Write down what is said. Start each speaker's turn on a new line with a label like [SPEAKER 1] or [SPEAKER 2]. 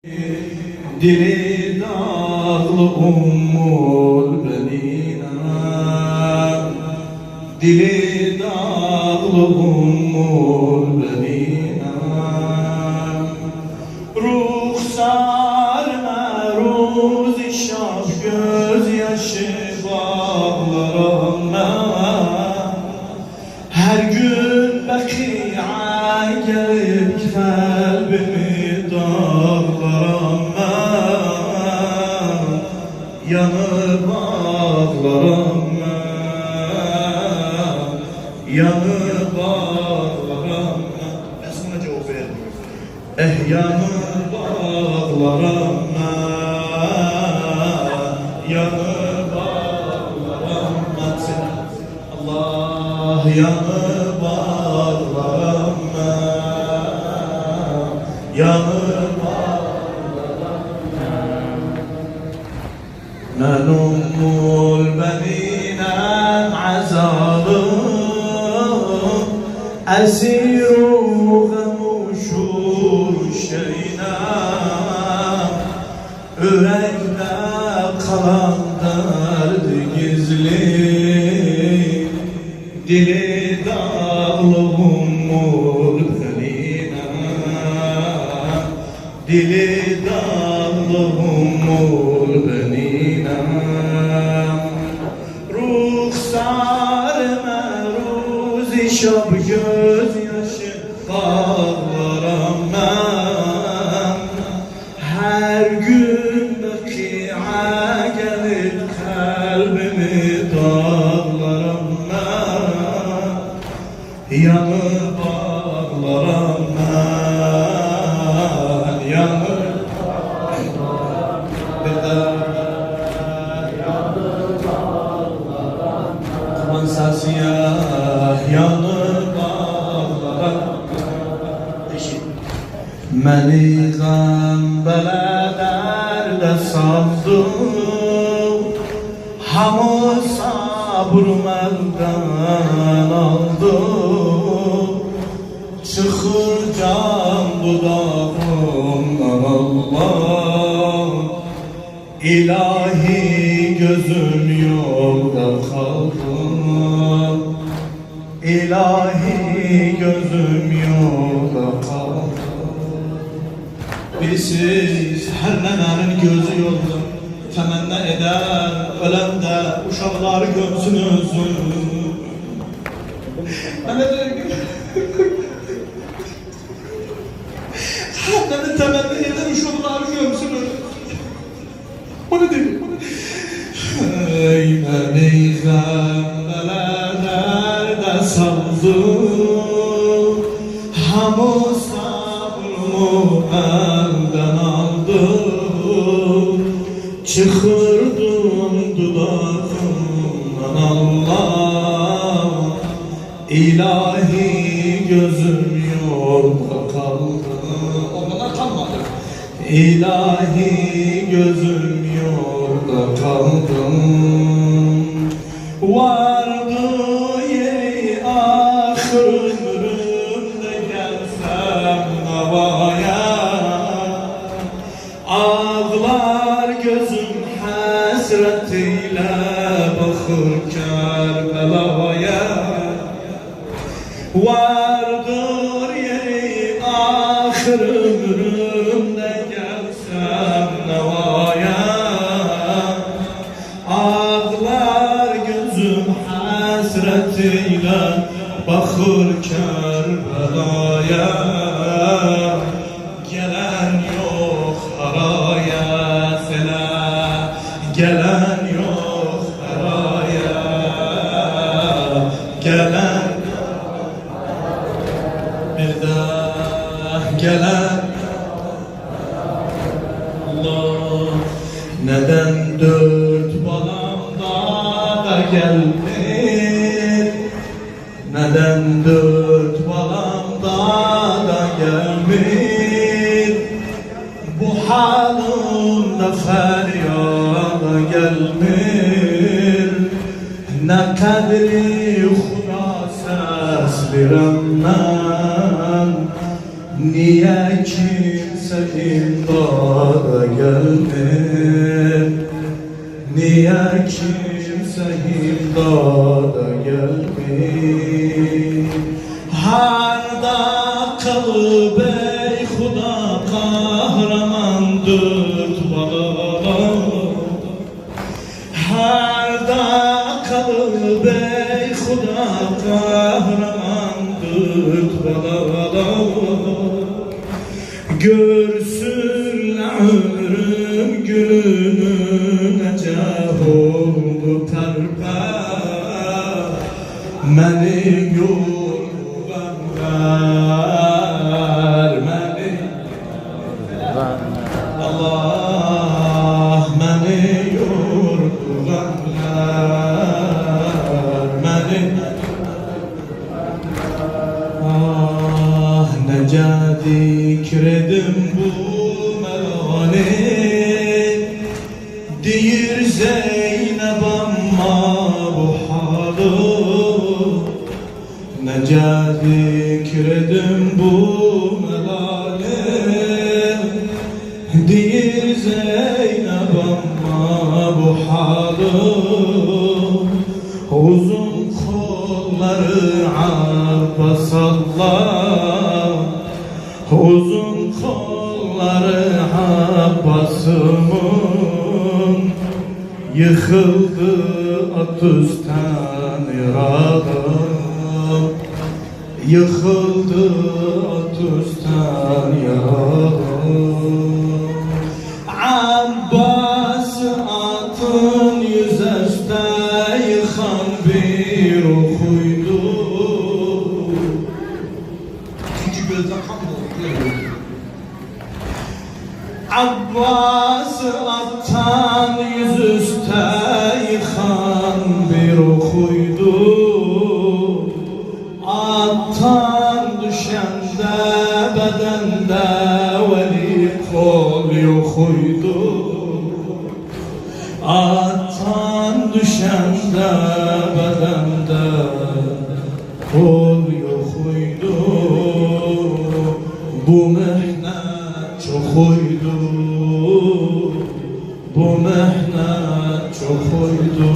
[SPEAKER 1] Dili dağlı ummul benina, dili dağlı ummul benina. Ruhsar meruz şaf gözyaşı bağlarına. Her gün beki'a gelip kalbimi dağlarına. Yanır bağlarına, yanır bağlarına.
[SPEAKER 2] Ben sana cevap verdim.
[SPEAKER 1] Yanır bağlarına, yanır bağlarına. Allah yanır bağlarına, yanır bağlarına. Men ummul benina azalım, esiru gamuşur şeyna. Yürekte kalan derdi gizli, dili dağlı ummul benina, dili dağlı ummul benina. Ruhsar meruzi şab gözyaşı bağlarına. Her gün beki'a gelip kalbimi dağlarına. Yanır bağlarına, yanır bağlarına. Kuman sasiyah yanır bağlarına. Məni qəmbələ dərdə saldım, hamı sabr məndən aldı. Çıxır can dudağımdan Allah, İlahi gözüm yolda qaldı, İlahi gözüm yolda qaldı. Birisiz hər nənənin gözü yolda təmənnə edər, ölən də uşaqları gömsün özün. Mənə deyir ki, hər nənə təmənnə edər, uşaqları gömsün özün. O ne dedi? Ey məni qəmbələ dərdə saldım, hamı sabrımı əldən aldı. Çıxırdım dudağımdan Allah, İlahi gözüm yolda kaldı. Ondan kalmadı. İlahi gözüm yolda kaldım. Vardı yeri ahır ömrümde gelsem havaya. Ağlar gözüm hasretiyle bakır Kerbela'ya. Vardır yeri ahır ömrümde gelsem nevaya. Ağlar gözüm hasretiyle bakır Kerbela'ya. Gelen yok araya selam, gelen yok araya, gelen bir daha gelen. Allah neden dört balamda da gelmir, neden dört balamda da gelmir. Bu halimde feryada gelmir, ne kadri Xuda səslirəm mən. Niye kimse kimse imdada gelmir? Niye kimse imdada gelmir? Harda kalıp ey Xuda kahramandır baba. Harda kalıp ey Xuda kahramandır baba. Görsünler ömrüm gününü necah oldu pərpə. Məni yorğanlar, məni Allah, məni yorğanlar, məni ah, necə dikredim bu melani. Deyir Zeynep amma bu halı. Necə dikredim bu melani. Deyir Zeynep amma bu halı. Uzun kolları Abbas Allah, uzun kolları Abbas'ımın yıkıldı at üstten yaradım, yıkıldı at üstten yaradım. Abbas atın yüzəşdə yıxan bir oxuydu. Çünki gözdən kan oldu. Abbas attan yüzüstə yıxan bir oxuydu. Attan düşəndə bədəndə vəli qol yoxuydu. Attan düşəndə bədəndə qol yoxuydu. Bu mehnət çoxuydu, bu mehnət çoxuydu.